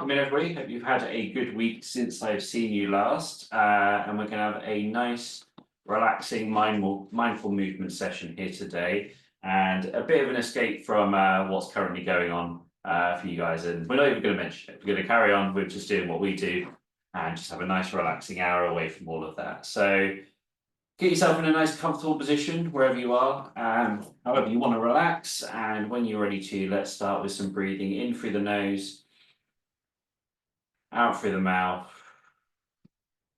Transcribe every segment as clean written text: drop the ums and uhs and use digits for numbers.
Welcome in everybody. Hope you've had a good week since I've seen you last. And we're going to have a nice, relaxing, mindful movement session here today, and a bit of an escape from what's currently going on for you guys. And we're not even going to mention it. We're going to carry on with just doing what we do, and just have a nice, relaxing hour away from all of that. So get yourself in a nice, comfortable position wherever you are, however you want to relax. And when you're ready to, let's start with some breathing in through the nose, out through the mouth,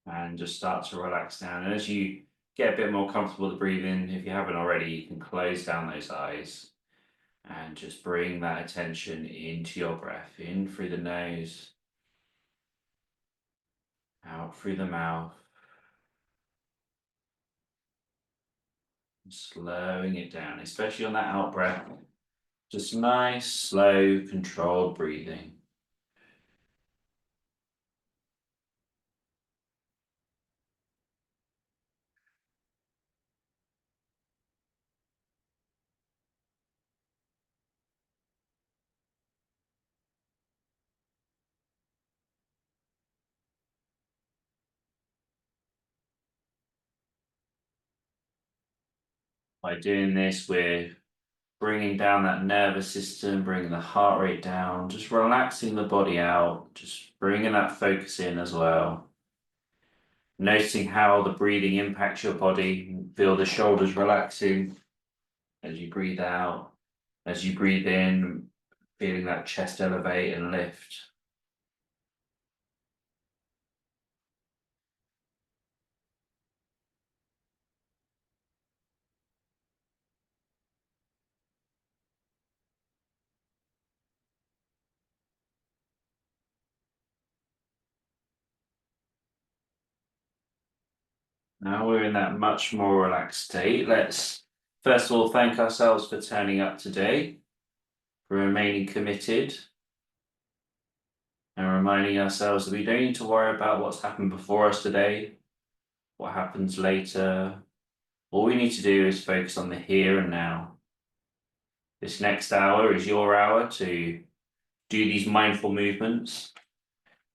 and just start to relax down. And as you get a bit more comfortable with breathing, if you haven't already, you can close down those eyes and just bring that attention into your breath, in through the nose, out through the mouth, slowing it down, especially on that out breath. Just nice, slow, controlled breathing. By doing this, we're bringing down that nervous system, bringing the heart rate down, just relaxing the body out, just bringing that focus in as well. Noticing how the breathing impacts your body. Feel the shoulders relaxing as you breathe out. As you breathe in, feeling that chest elevate and lift. Now we're in that much more relaxed state. Let's first of all thank ourselves for turning up today, for remaining committed, and reminding ourselves that we don't need to worry about what's happened before us today, what happens later. All we need to do is focus on the here and now. This next hour is your hour to do these mindful movements,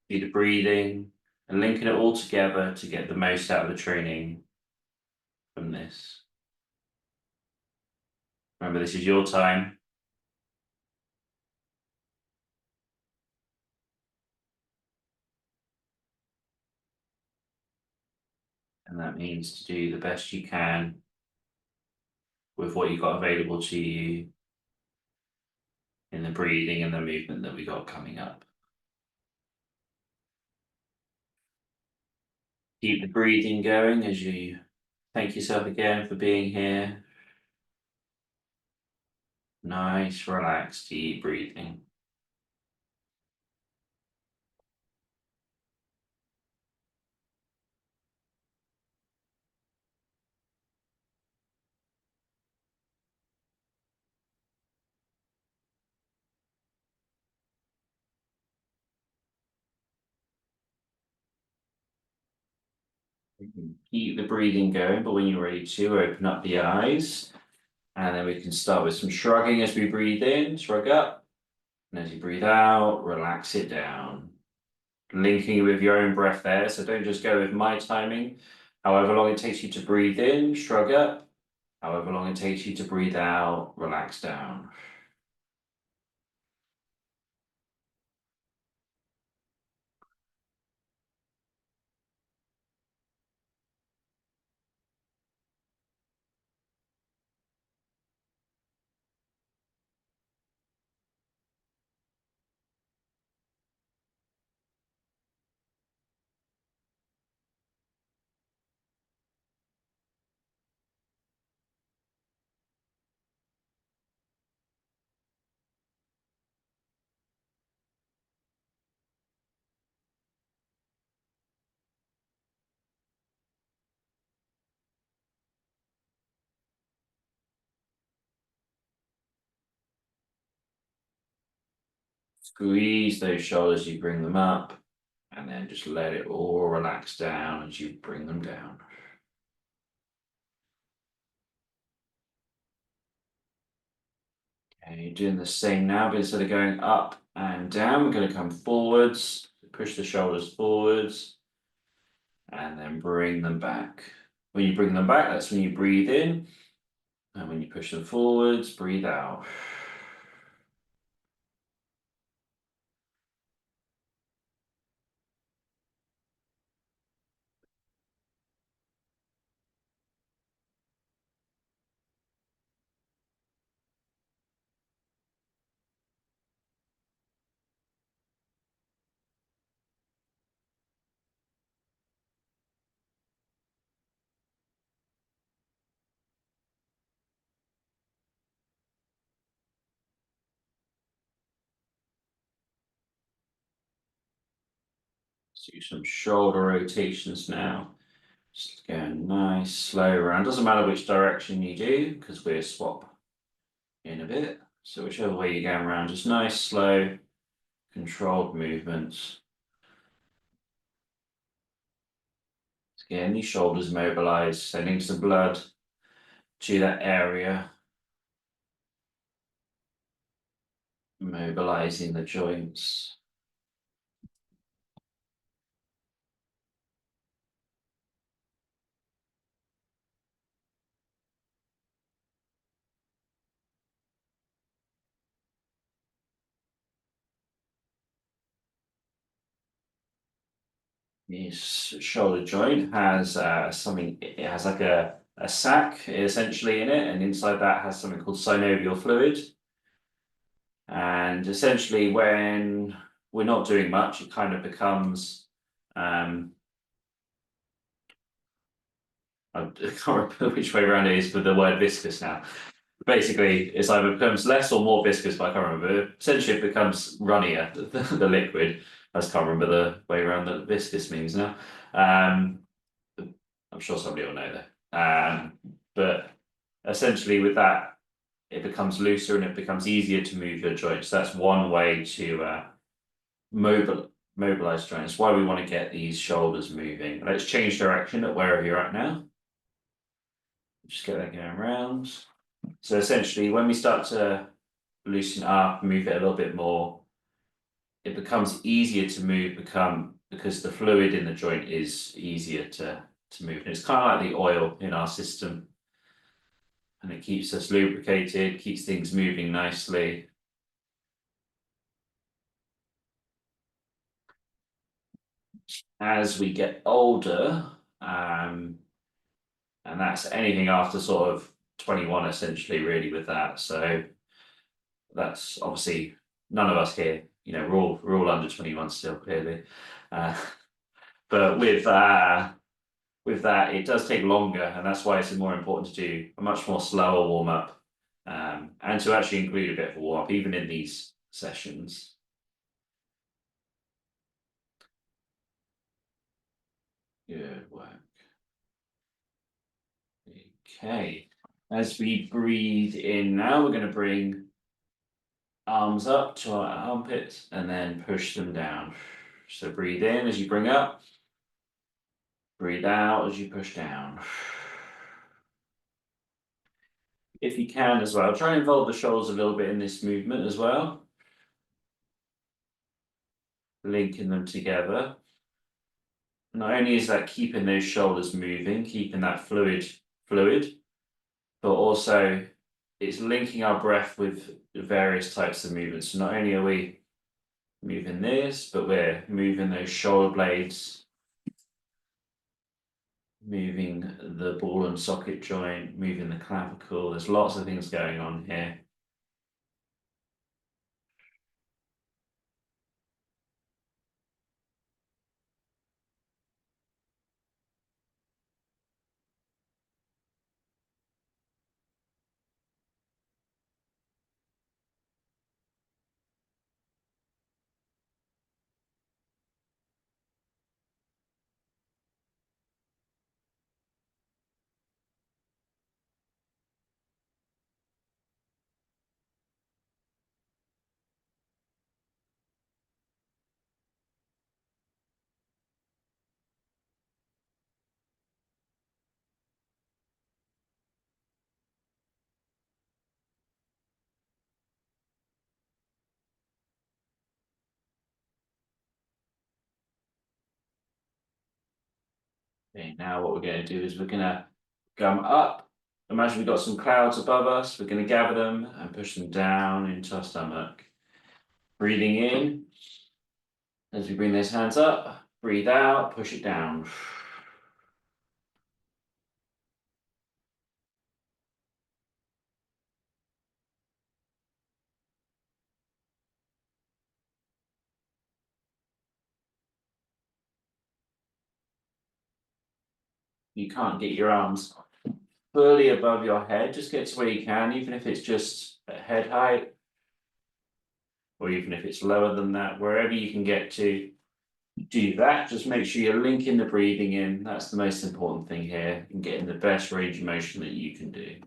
do the breathing, and linking it all together to get the most out of the training from this. Remember, this is your time. And that means to do the best you can with what you've got available to you in the breathing and the movement that we got coming up. Keep the breathing going as you thank yourself again for being here. Nice, relaxed, deep breathing. We can keep the breathing going, but when you're ready to, open up the eyes. And then we can start with some shrugging as we breathe in, shrug up. And as you breathe out, relax it down. Linking with your own breath there, so don't just go with my timing. However long it takes you to breathe in, shrug up. However long it takes you to breathe out, relax down. Squeeze those shoulders, you bring them up, and then just let it all relax down as you bring them down. Okay, you're doing the same now, but instead of going up and down. We're going to come forwards, push the shoulders forwards, and then bring them back. When you bring them back, that's when you breathe in, and when you push them forwards, breathe out. Let's do some shoulder rotations now. Just going nice, slow around. Doesn't matter which direction you do, because we'll swap in a bit. So whichever way you're going around, just nice, slow, controlled movements. Getting these shoulders mobilized, sending some blood to that area, mobilizing the joints. This shoulder joint has something, it has like a sac essentially in it, and inside that has something called synovial fluid. And essentially, when we're not doing much, it kind of becomes I can't remember which way around it is for the word viscous now. Basically, it's either becomes less or more viscous, but I can't remember. Essentially, it becomes runnier, the liquid. I just can't remember the way around that viscous means now. I'm sure somebody will know that. But essentially, with that, it becomes looser and it becomes easier to move your joints. That's one way to mobilize joints. Why we want to get these shoulders moving. Let's change direction at wherever you're at now. Just get that going around. So essentially, when we start to loosen up, move it a little bit more, it becomes easier to move, because the fluid in the joint is easier to move. And it's kind of like the oil in our system, and it keeps us lubricated, keeps things moving nicely. As we get older, and that's anything after sort of 21, essentially, really, with that. So that's obviously none of us here, we're all under 21 still, clearly. Uh, but with that, it does take longer, and that's why it's more important to do a much more slower warm up, and to actually include a bit of a warm up, even in these sessions. Good work. Okay, as we breathe in now, we're going to bring arms up to our armpits and then push them down. So breathe in as you bring up, breathe out as you push down. If you can as well, try and involve the shoulders a little bit in this movement as well. Linking them together. Not only is that keeping those shoulders moving, keeping that fluid, but also it's linking our breath with various types of movements. So not only are we moving this, but we're moving those shoulder blades, moving the ball and socket joint, moving the clavicle. There's lots of things going on here. Okay, now what we're going to do is we're going to come up. Imagine we've got some clouds above us. We're going to gather them and push them down into our stomach. Breathing in as we bring those hands up. Breathe out, push it down. You can't get your arms fully above your head. Just get to where you can, even if it's just at head height, or even if it's lower than that, wherever you can get to. Do that, just make sure you're linking the breathing in. That's the most important thing here, and getting the best range of motion that you can do.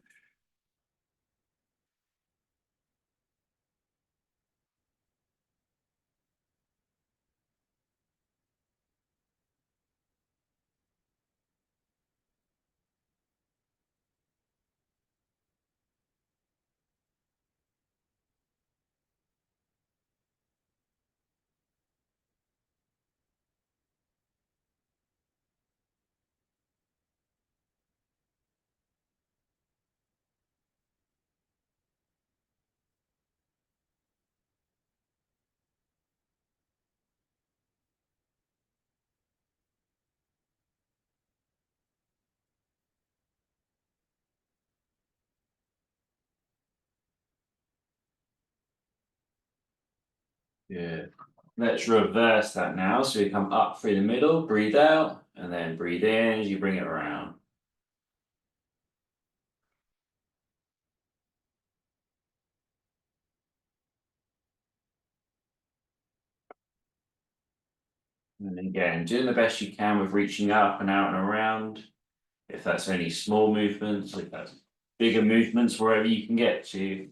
Yeah. Let's reverse that now. So we come up through the middle, breathe out, and then breathe in as you bring it around. And then again, doing the best you can with reaching up and out and around. If that's only small movements, if that's bigger movements, wherever you can get to.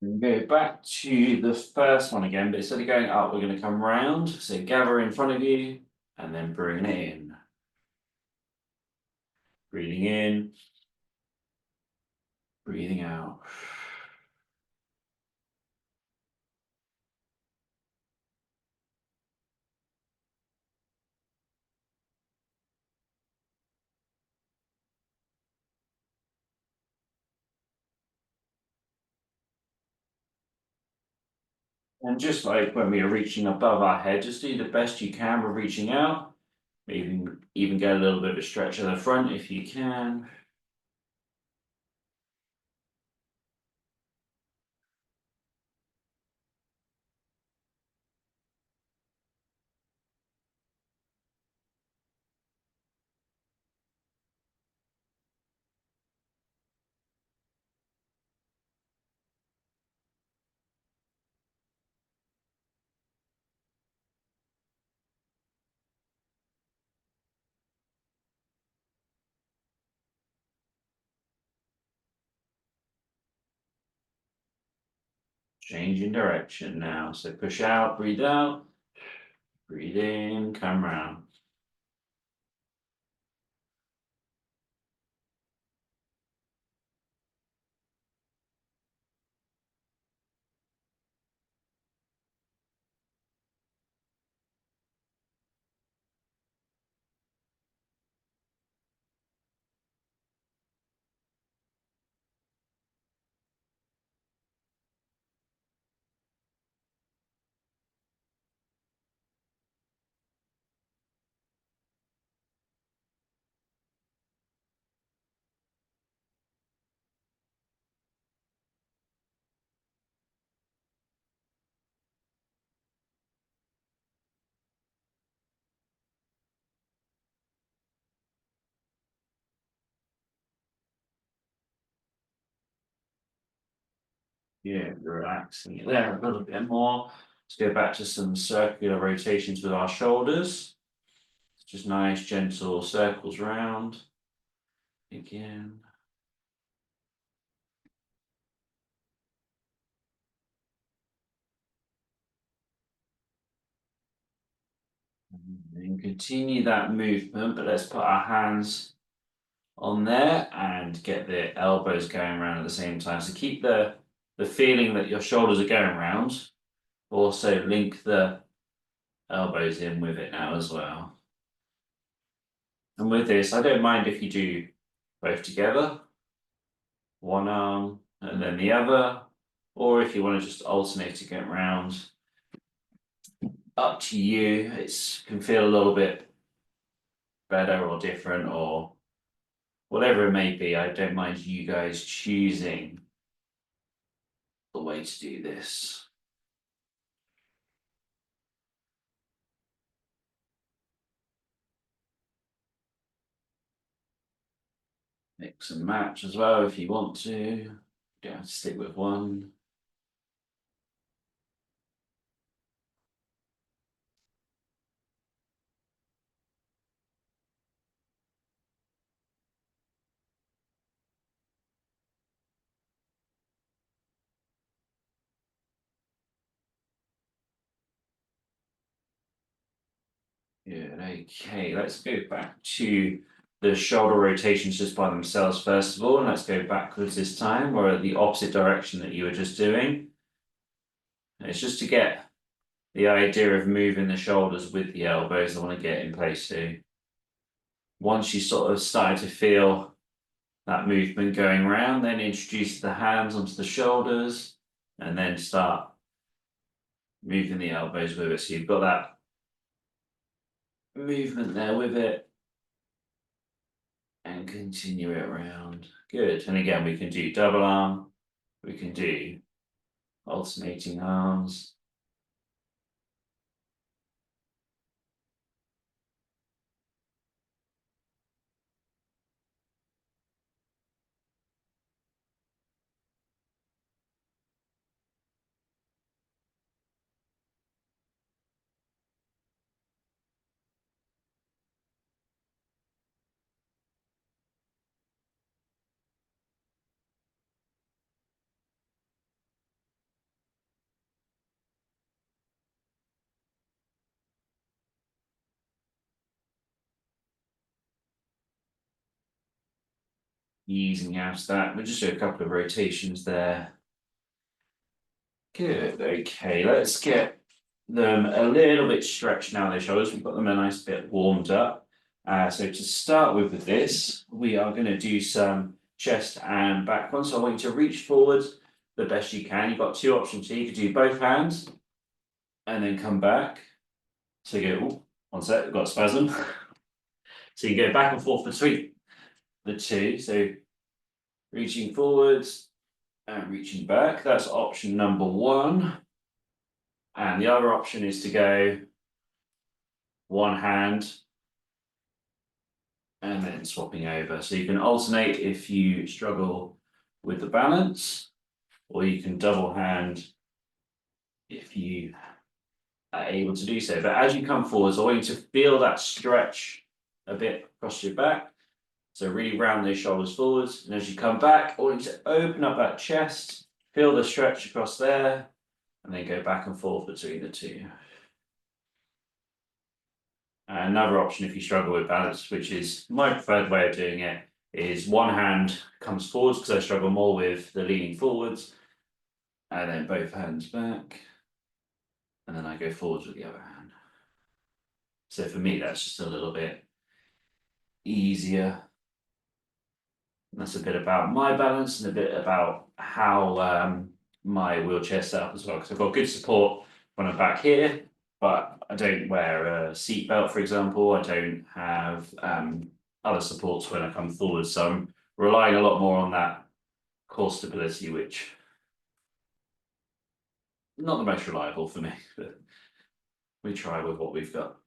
And go back to the first one again, but instead of going up, we're going to come round. So gather in front of you and then bring it in. Breathing in, breathing out. And just like when we are reaching above our head, just do the best you can with reaching out. Even get a little bit of a stretch at the front if you can. Changing direction now. So push out, breathe out, breathe in, come round. Yeah, relaxing it there a little bit more. Let's go back to some circular rotations with our shoulders. Just nice, gentle circles round. Again. And continue that movement, but let's put our hands on there and get the elbows going around at the same time. So keep the feeling that your shoulders are going around. Also link the elbows in with it now as well. And with this, I don't mind if you do both together, one arm and then the other, or if you want to just alternate it going around, up to you. It can feel a little bit better or different or whatever it may be. I don't mind you guys choosing the way to do this. Mix and match as well if you want to. You don't have to stick with one. Good, okay, let's go back to the shoulder rotations just by themselves first of all, and let's go backwards this time, or the opposite direction that you were just doing. And it's just to get the idea of moving the shoulders with the elbows I want to get in place too. Once you sort of start to feel that movement going around, then introduce the hands onto the shoulders and then start moving the elbows with it. So you've got that movement there with it and continue it around. Good. And again, we can do double arm, we can do alternating arms. Easing out that. We'll just do a couple of rotations there. Good, okay, let's get them a little bit stretched now, their shoulders. We've got them a nice bit warmed up. So to start with this, we are going to do some chest and back ones. So I want you to reach forward the best you can. You've got two options here. You could do both hands and then come back. So you go, oh, one sec, we've got a spasm. So you go back and forth between the two. So reaching forwards and reaching back. That's option number one. And the other option is to go one hand and then swapping over. So you can alternate if you struggle with the balance, or you can double hand if you are able to do so. But as you come forwards, I want you to feel that stretch a bit across your back. So really round those shoulders forwards. And as you come back, I want you to open up that chest, feel the stretch across there, and then go back and forth between the two. Another option if you struggle with balance, which is my preferred way of doing it, is one hand comes forwards because I struggle more with the leaning forwards, and then both hands back, and then I go forwards with the other hand. So for me, that's just a little bit easier. And that's a bit about my balance and a bit about how my wheelchair set up as well, because I've got good support when I'm back here, but I don't wear a seat belt, for example. I don't have other supports when I come forward, so I'm relying a lot more on that core stability, which not the most reliable for me, but we try with what we've got.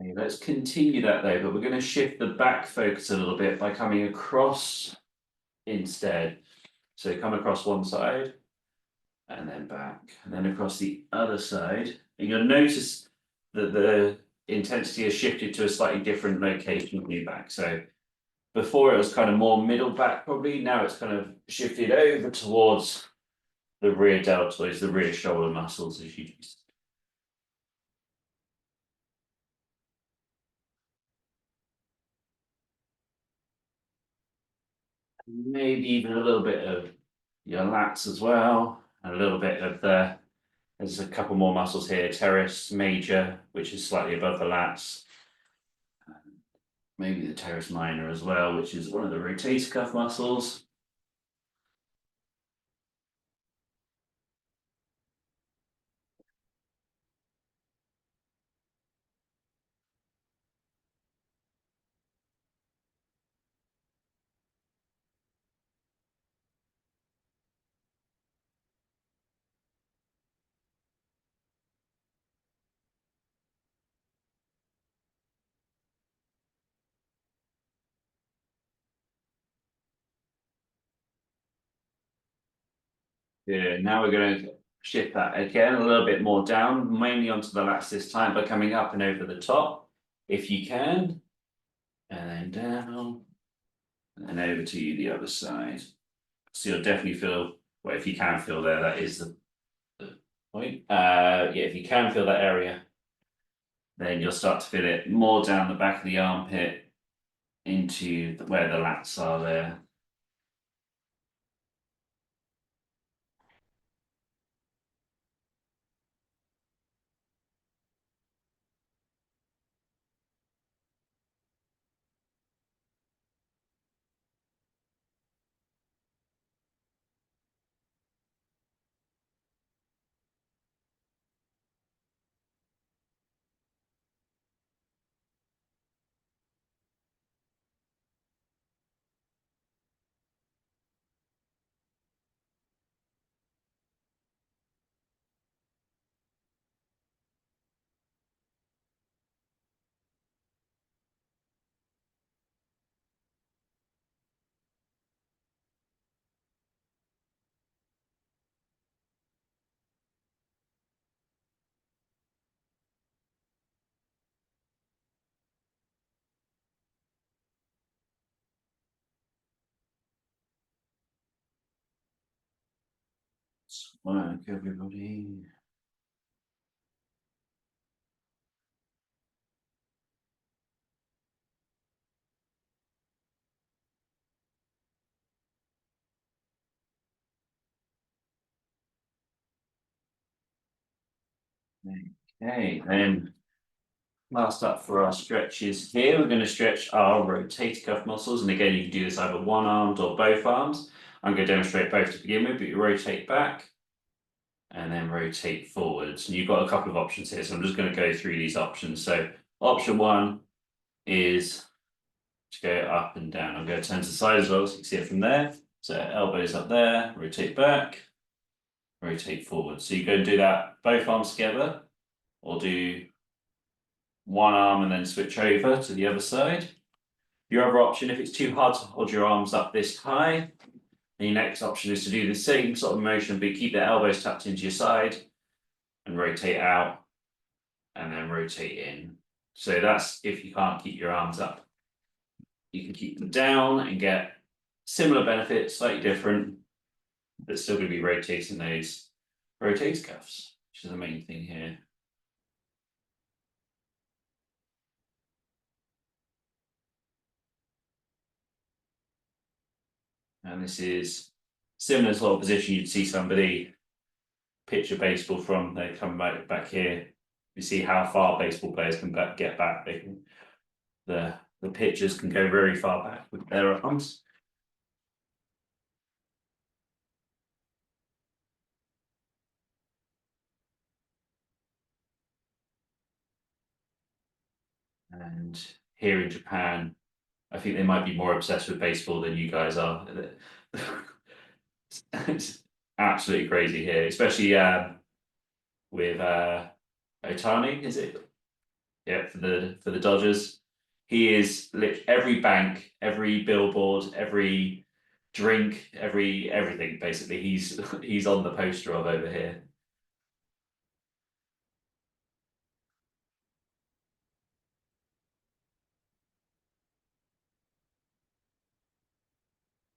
Okay, let's continue that though, but we're going to shift the back focus a little bit by coming across instead. So come across one side and then back, and then across the other side. And you'll notice that the intensity has shifted to a slightly different location on your back. So before it was kind of more middle back probably, now it's kind of shifted over towards the rear deltoids, the rear shoulder muscles as you maybe even a little bit of your lats as well, and a little bit of there's a couple more muscles here, teres major, which is slightly above the lats. Maybe the teres minor as well, which is one of the rotator cuff muscles. Yeah, now we're going to shift that again a little bit more down, mainly onto the lats this time, by coming up and over the top, if you can, and then down, and then over to the other side. So you'll definitely feel, well, if you can feel there, that is the point. Yeah, if you can feel that area, then you'll start to feel it more down the back of the armpit into where the lats are there. Work everybody. Okay, then last up for our stretches here, we're going to stretch our rotator cuff muscles. And again, you can do this either one armed or both arms. I'm going to demonstrate both to begin with, but you rotate back and then rotate forwards. And you've got a couple of options here. So I'm just going to go through these options. So option one is to go up and down. I'm going to turn to the side as well, so you can see it from there. So elbows up there, rotate back, rotate forward. So you go and do that both arms together, or do one arm and then switch over to the other side. Your other option, if it's too hard to hold your arms up this high, then your next option is to do the same sort of motion, but keep the elbows tucked into your side and rotate out and then rotate in. So that's if you can't keep your arms up. You can keep them down and get similar benefits, slightly different, but still going to be rotating those rotator cuffs, which is the main thing here. And this is similar sort of position you'd see somebody pitch a baseball from. They come back here. You see how far baseball players can get back. They can, the pitchers can go very far back with their arms. And here in Japan, I think they might be more obsessed with baseball than you guys are. It's absolutely crazy here, especially with Otani, is it? Yeah, for the Dodgers. He is every bank, every billboard, every drink, everything basically. He's on the poster of over here.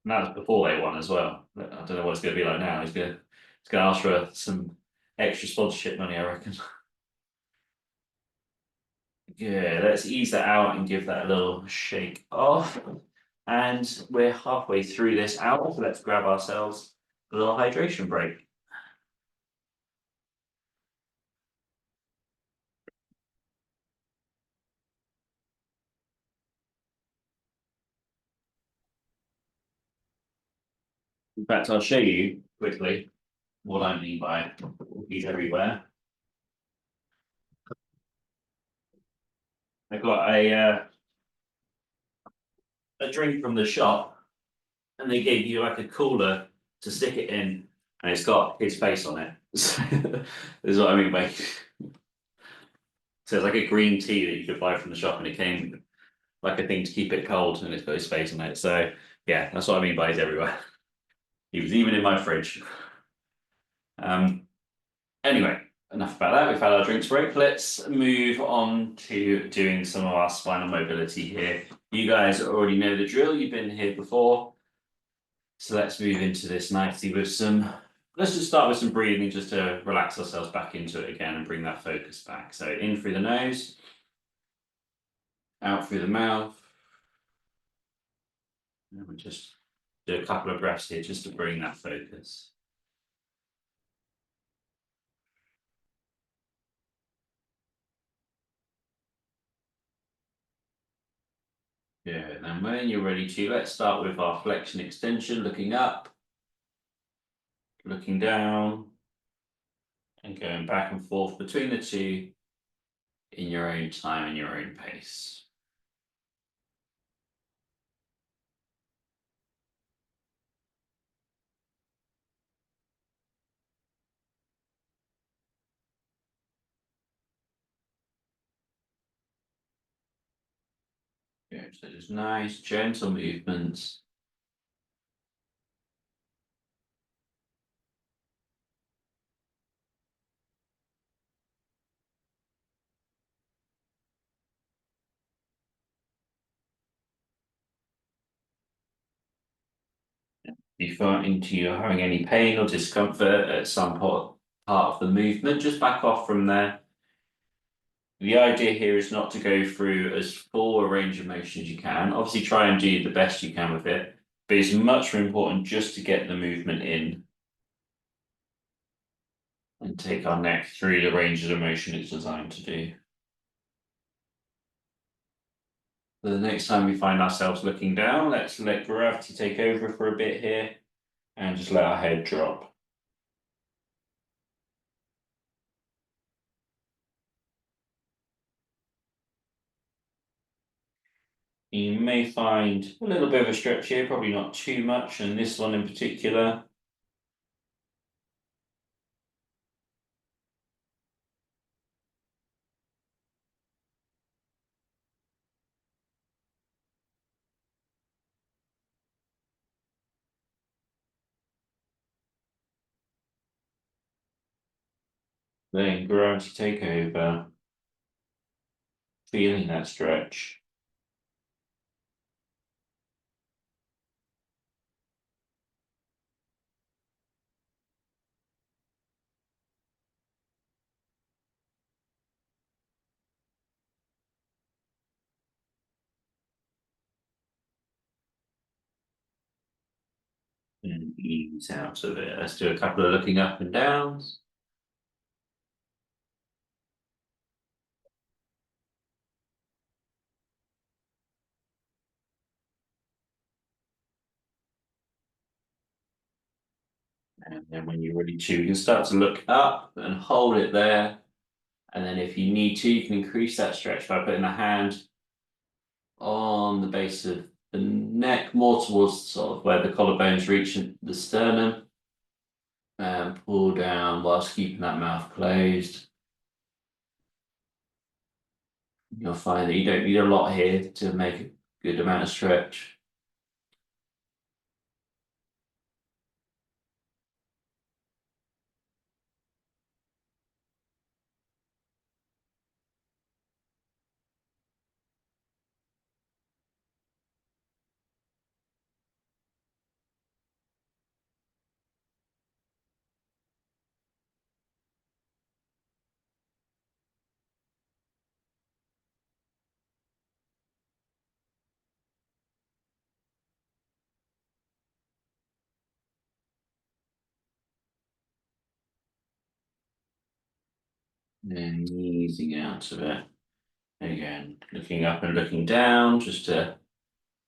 And that was before they won as well. I don't know what it's going to be like now. He's gonna ask for some extra sponsorship money, I reckon. Yeah, let's ease that out and give that a little shake off. And we're halfway through this hour, so let's grab ourselves a little hydration break. In fact, I'll show you quickly what I mean by he's everywhere. I got a drink from the shop, and they gave you like a cooler to stick it in, and it's got his face on it. This is what I mean by. So it's like a green tea that you could buy from the shop, and it came like a thing to keep it cold, and it's got his face on it. So yeah, that's what I mean by he's everywhere. He was even in my fridge. Um. Anyway, enough about that. We've had our drinks break. Let's move on to doing some of our spinal mobility here. You guys already know the drill. You've been here before. So let's move into this nicely with some. Let's just start with some breathing just to relax ourselves back into it again and bring that focus back. So in through the nose, out through the mouth. And we just do a couple of breaths here just to bring that focus. Yeah, and then when you're ready to, let's start with our flexion extension, looking up, looking down, and going back and forth between the two in your own time and your own pace. Yeah, so just nice, gentle movements. If you find into you having any pain or discomfort at some part of the movement, just back off from there. The idea here is not to go through as full a range of motion as you can. Obviously, try and do the best you can with it, but it's much more important just to get the movement in and take our neck through the ranges of motion it's designed to do. The next time we find ourselves looking down, let's let gravity take over for a bit here and just let our head drop. You may find a little bit of a stretch here, probably not too much, and this one in particular. Letting gravity take over, feeling that stretch. And ease out of it. Let's do a couple of looking up and downs. And then when you're ready to, you can start to look up and hold it there. And then if you need to, you can increase that stretch by putting the hand on the base of the neck, more towards sort of where the collarbones reach the sternum. And pull down whilst keeping that mouth closed. You'll find that you don't need a lot here to make a good amount of stretch. And easing out of it. Again, looking up and looking down just to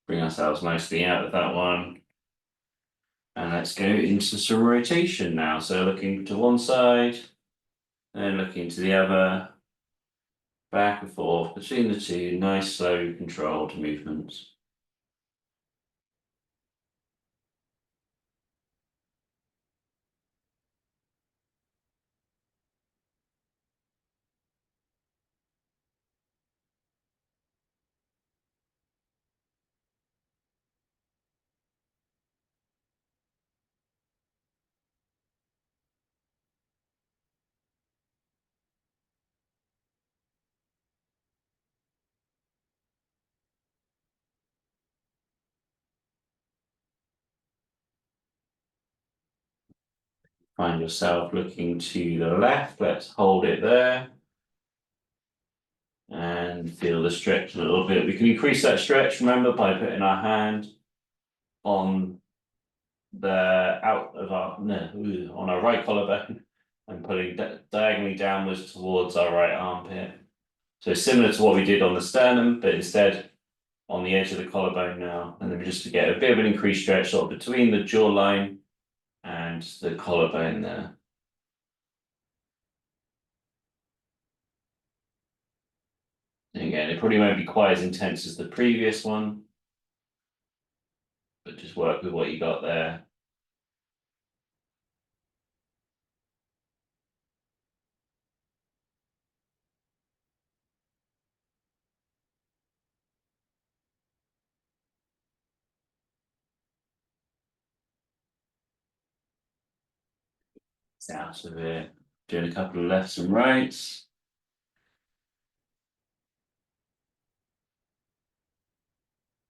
bring ourselves nicely out of that one. And let's go into some rotation now. So looking to one side, then looking to the other, back and forth between the two, nice, slow, controlled movements. Find yourself looking to the left, let's hold it there. And feel the stretch a little bit. We can increase that stretch, remember, by putting our hand on the out of our no, on our right collarbone and pulling diagonally downwards towards our right armpit. So similar to what we did on the sternum, but instead on the edge of the collarbone now. And then we just get a bit of an increased stretch sort of between the jawline and the collarbone there. And again, it probably won't be quite as intense as the previous one, but just work with what you got there. Out of it, doing a couple of lefts and rights.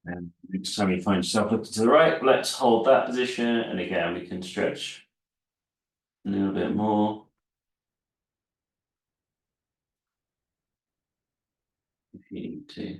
And next time you find yourself looking to the right, let's hold that position. And again, we can stretch a little bit more if you need to.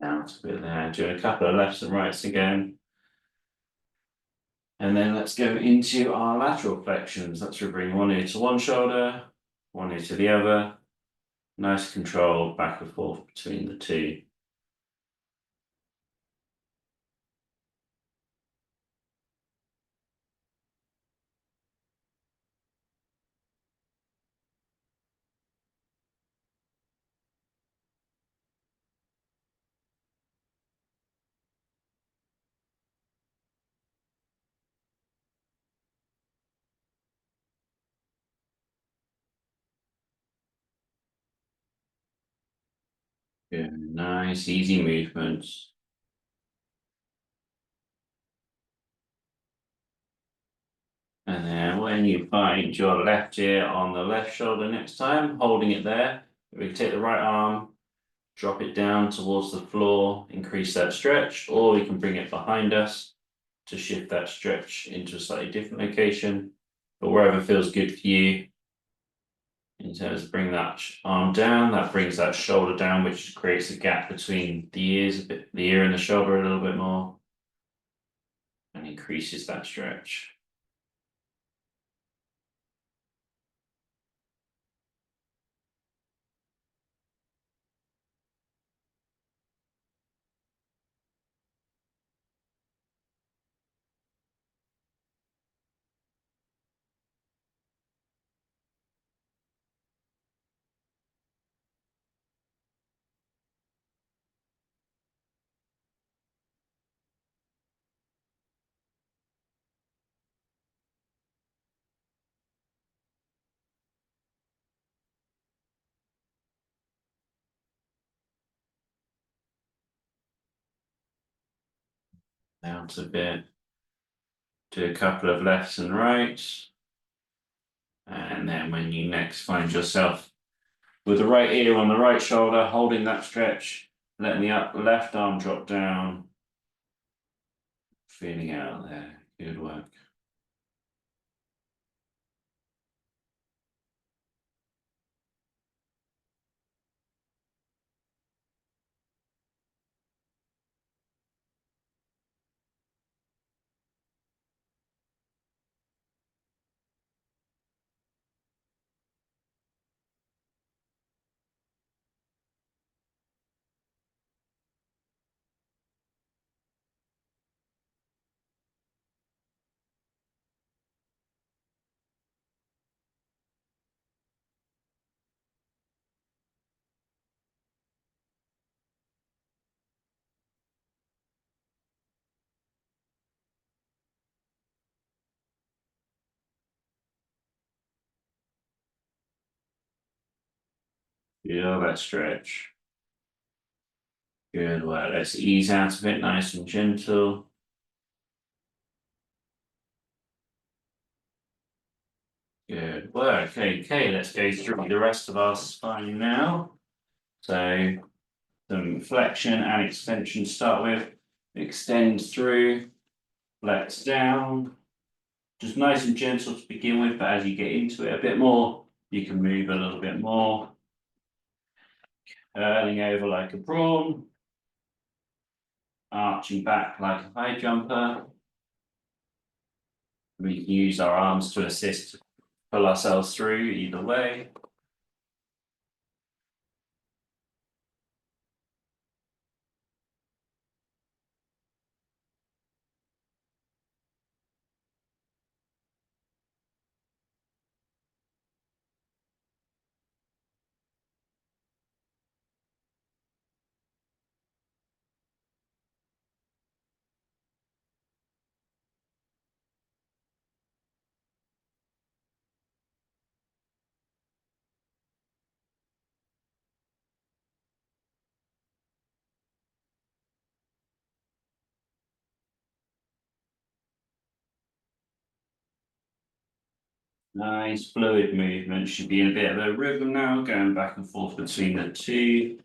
Out of it there, doing a couple of lefts and rights again. And then let's go into our lateral flexions. That's where we bring one ear to one shoulder, one ear to the other. Nice control back and forth between the two. Good, nice, easy movements. And then when you find your left ear on the left shoulder next time, holding it there, we can take the right arm, drop it down towards the floor, increase that stretch, or we can bring it behind us to shift that stretch into a slightly different location, but wherever feels good for you. In terms of bring that arm down, that brings that shoulder down, which creates a gap between the ears, the ear and the shoulder a little bit more, and increases that stretch. Out a bit. Do a couple of lefts and rights. And then when you next find yourself with the right ear on the right shoulder, holding that stretch, letting the left arm drop down, feeling out there. Good work. Feel that stretch. Good work. Let's ease out of it, nice and gentle. Good work. Okay, let's go through the rest of our spine now. So some flexion and extension to start with. Extend through, flex down. Just nice and gentle to begin with, but as you get into it a bit more, you can move a little bit more. Curling over like a prawn. Arching back like a high jumper. We can use our arms to assist, pull ourselves through either way. Nice fluid movement, should be in a bit of a rhythm now, going back and forth between the two.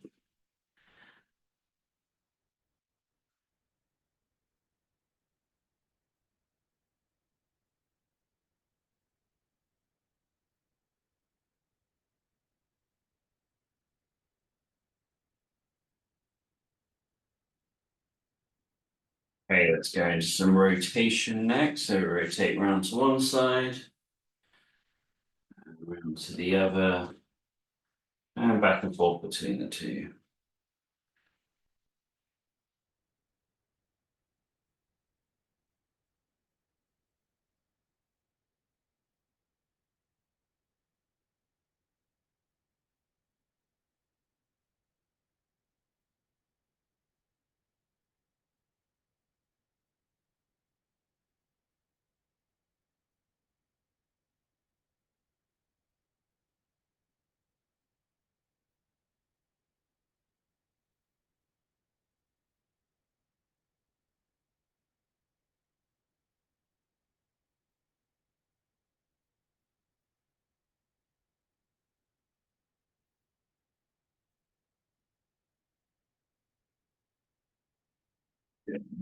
Okay, let's go into some rotation next. So rotate round to one side, round to the other, and back and forth between the two.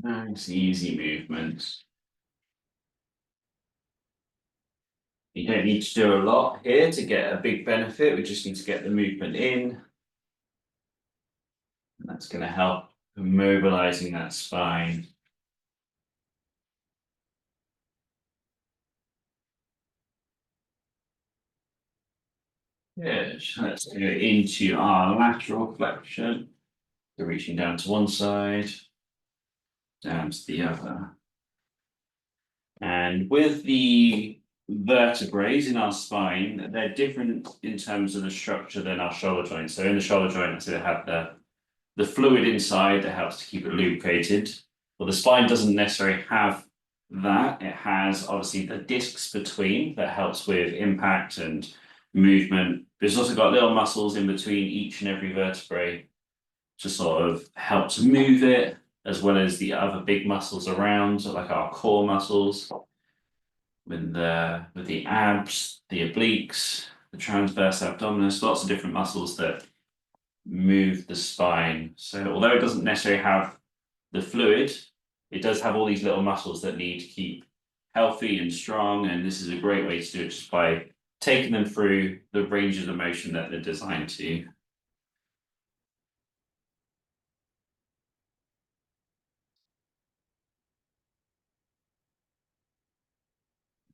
Nice, easy movements. You don't need to do a lot here to get a big benefit. We just need to get the movement in. And that's going to help mobilizing that spine. Good. Let's go into our lateral flexion. So reaching down to one side, down to the other. And with the vertebrae in our spine, they're different in terms of the structure than our shoulder joint. So in the shoulder joint, they have the fluid inside that helps to keep it lubricated. Well, the spine doesn't necessarily have that. It has obviously the discs between that helps with impact and movement. But it's also got little muscles in between each and every vertebrae to sort of help to move it, as well as the other big muscles around, like our core muscles, with the abs, the obliques, the transverse abdominis, lots of different muscles that move the spine. So although it doesn't necessarily have the fluid, it does have all these little muscles that need to keep healthy and strong. And this is a great way to do it just by taking them through the ranges of motion that they're designed to.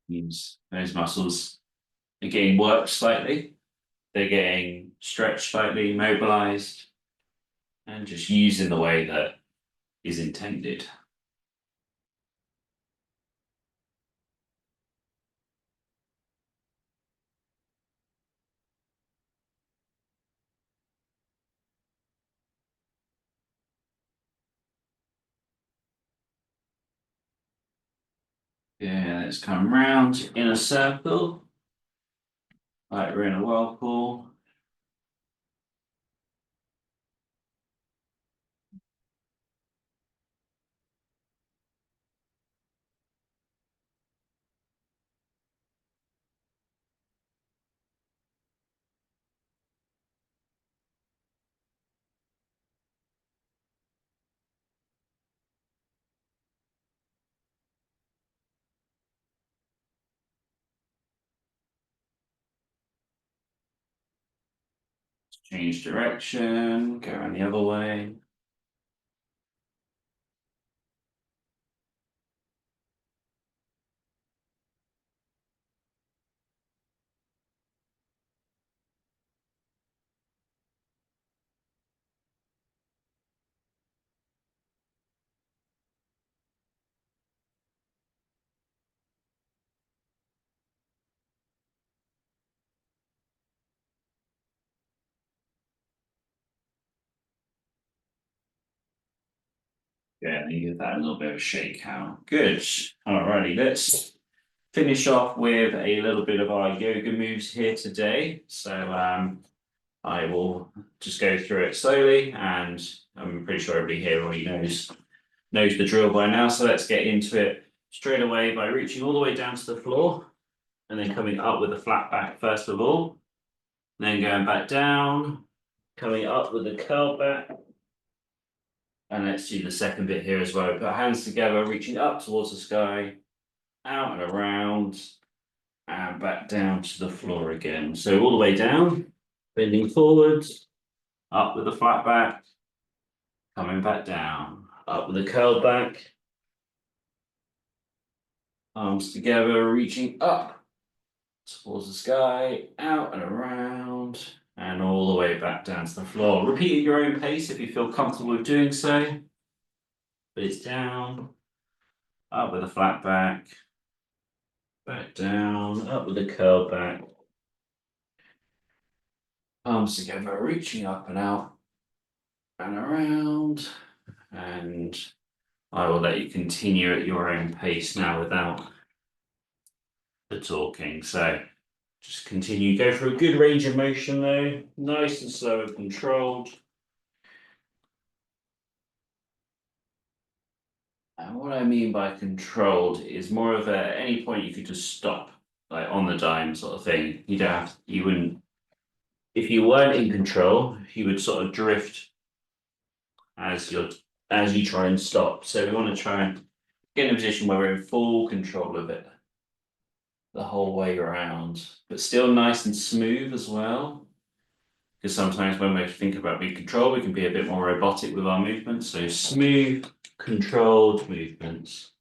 Means those muscles are getting worked slightly, they're getting stretched slightly, mobilized, and just used in the way that is intended. Yeah, let's come round in a circle, like we're in a whirlpool. Change direction, go around the other way. Yeah, you give that a little bit of a shake out. Good. Alrighty, let's finish off with a little bit of our yoga moves here today. So I will just go through it slowly, and I'm pretty sure everybody here already knows the drill by now. So let's get into it straight away by reaching all the way down to the floor and then coming up with a flat back first of all, then going back down, coming up with a curl back. And let's do the second bit here as well. Put hands together, reaching up towards the sky, out and around, and back down to the floor again. So all the way down, bending forwards, up with the flat back, coming back down, up with the curl back, arms together, reaching up towards the sky, out and around, and all the way back down to the floor. Repeat at your own pace if you feel comfortable with doing so. But it's down, up with a flat back, back down, up with a curl back. Arms together, reaching up and out and around. And I will let you continue at your own pace now without the talking. So just continue, go for a good range of motion though, nice and slow and controlled. And what I mean by controlled is more of a, at any point you could just stop, like on the dime sort of thing. You don't have, you wouldn't, if you weren't in control, you would sort of drift as you try and stop. So we want to try and get in a position where we're in full control of it. the whole way around, but still nice and smooth as well. Because sometimes when we think about big control, we can be a bit more robotic with our movements. So smooth, controlled movements.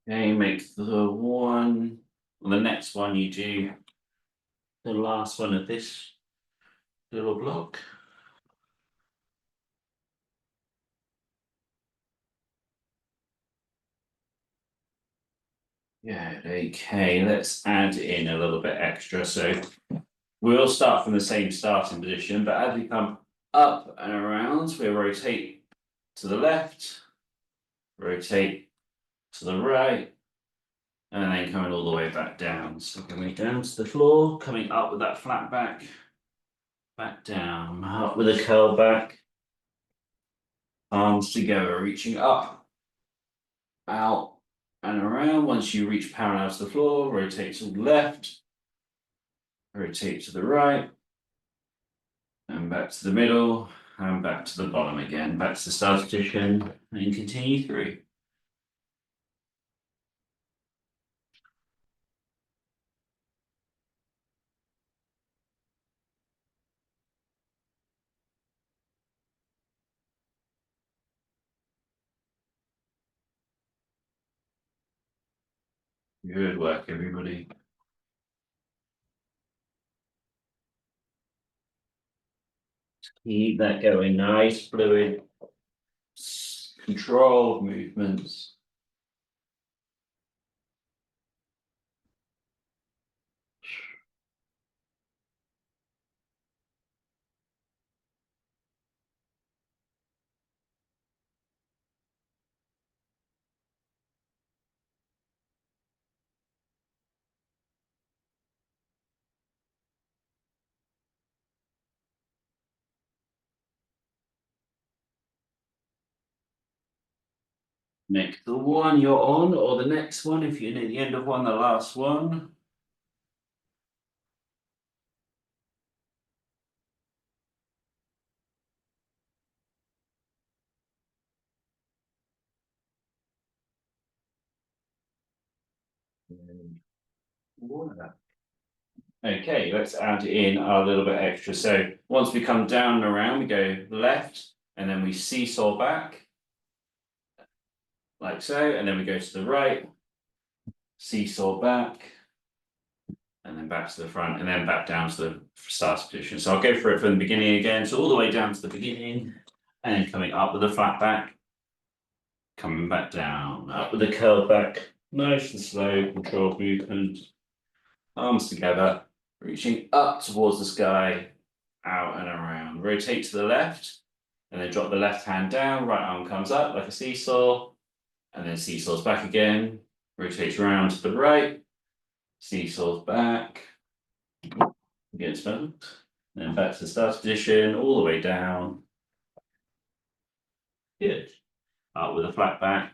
Okay, make the one, well, the next one you do the last one of this little block. Yeah, okay, let's add in a little bit extra. So we'll start from the same starting position, but as we come up and around, we rotate to the left, rotate to the right, and then coming all the way back down. So coming down to the floor, coming up with that flat back, back down, up with a curl back, arms together, reaching up, out, and around. Once you reach parallel to the floor, rotate to the left, rotate to the right, and back to the middle, and back to the bottom again, back to the start position, and continue through. Good work, everybody. Keep that going, nice, fluid, controlled movements. Make the one you're on, or the next one, if you're near the end of one, the last one. Okay, let's add in our little bit extra. So once we come down and around, we go left, and then we seesaw back, like so, and then we go to the right, seesaw back, and then back to the front, and then back down to the start position. So I'll go for it from the beginning again. So all the way down to the beginning, and then coming up with a flat back, coming back down, up with a curl back, nice and slow, controlled movement, arms together, reaching up towards the sky, out and around. Rotate to the left, and then drop the left hand down, right arm comes up like a seesaw, and then seesaws back again, rotates around to the right, seesaws back, against front, then back to the start position, all the way down. Good. Up with a flat back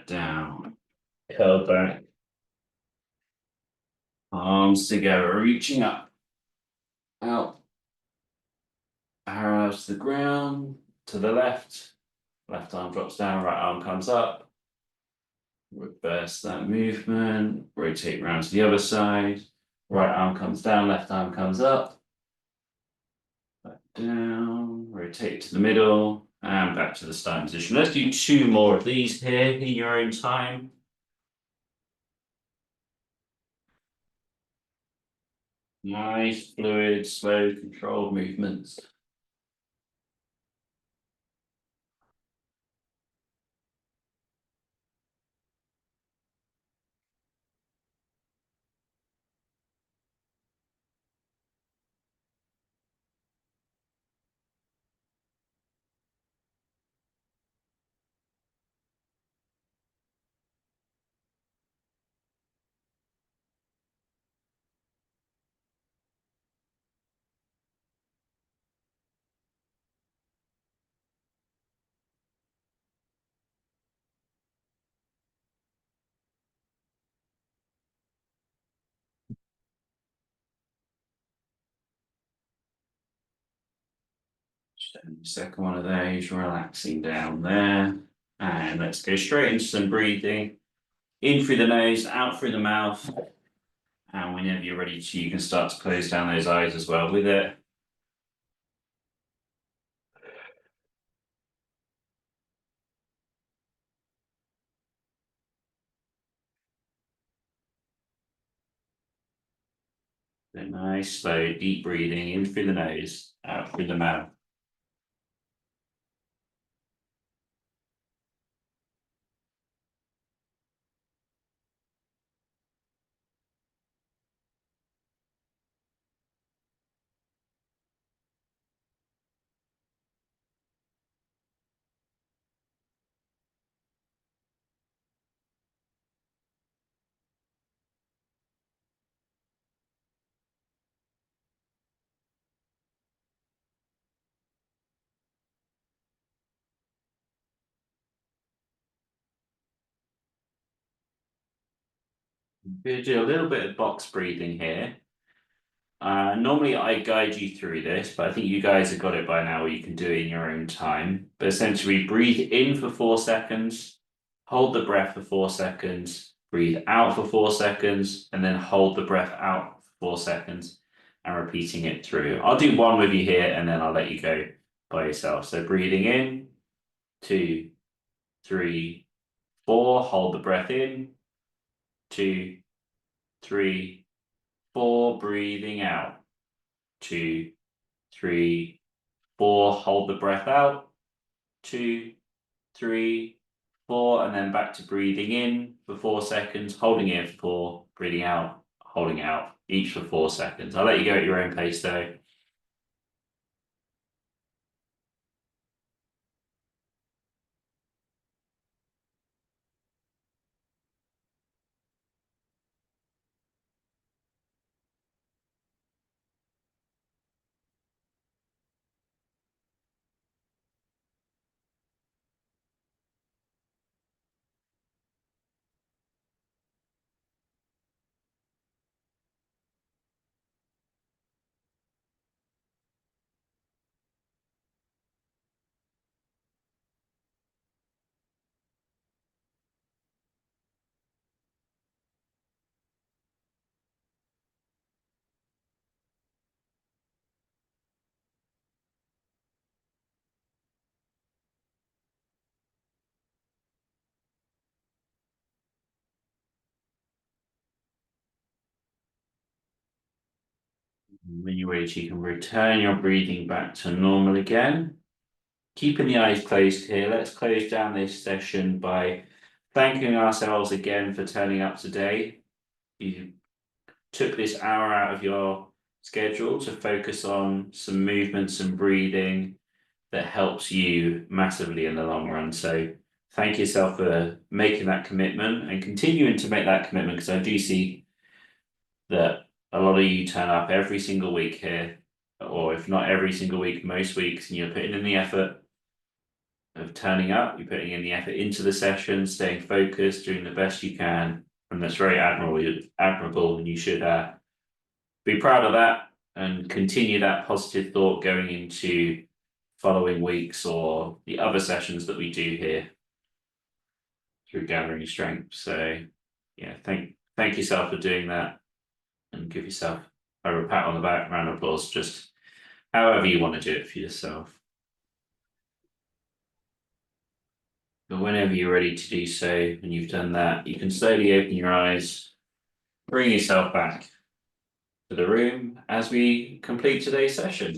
down, curl back, arms together, reaching up, out, parallel to the ground, to the left arm drops down, right arm comes up, reverse that movement, rotate round to the other side, right arm comes down, left arm comes up, back down, rotate to the middle, and back to the starting position. Let's do 2 more of these here in your own time. Nice, fluid, slow, controlled movements. Second one of those, relaxing down there. And let's go straight into some breathing. In through the nose, out through the mouth. And whenever you're ready to, you can start to close down those eyes as well with it. A nice, slow, deep breathing in through the nose, out through the mouth. We're gonna do a little bit of box breathing here. Normally I guide you through this, but I think you guys have got it by now, where you can do it in your own time. But essentially, breathe in for 4 seconds, hold the breath for 4 seconds, breathe out for 4 seconds, and then hold the breath out for 4 seconds, and repeating it through. I'll do one with you here, and then I'll let you go by yourself. So breathing in, 2, 3, 4. Hold the breath in, 2, 3, 4. Breathing out. 2, 3, 4. Hold the breath out. 2, 3, 4. And then back to breathing in for 4 seconds, holding in for 4, breathing out, holding out, each for 4 seconds. I'll let you go at your own pace though. When you're ready, you can return your breathing back to normal again. Keeping the eyes closed here, let's close down this session by thanking ourselves again for turning up today. You took this hour out of your schedule to focus on some movements and breathing that helps you massively in the long run. So thank yourself for making that commitment and continuing to make that commitment, because I do see that a lot of you turn up every single week here, or if not every single week, most weeks, and you're putting in the effort of turning up, you're putting in the effort into the session, staying focused, doing the best you can, and that's very admirable, and you should be proud of that and continue that positive thought going into following weeks or the other sessions that we do here through Gathering Strength. So yeah, thank yourself for doing that, and give yourself a pat on the back, round of applause, just however you want to do it for yourself. But whenever you're ready to do so, and you've done that, you can slowly open your eyes, bring yourself back to the room as we complete today's session.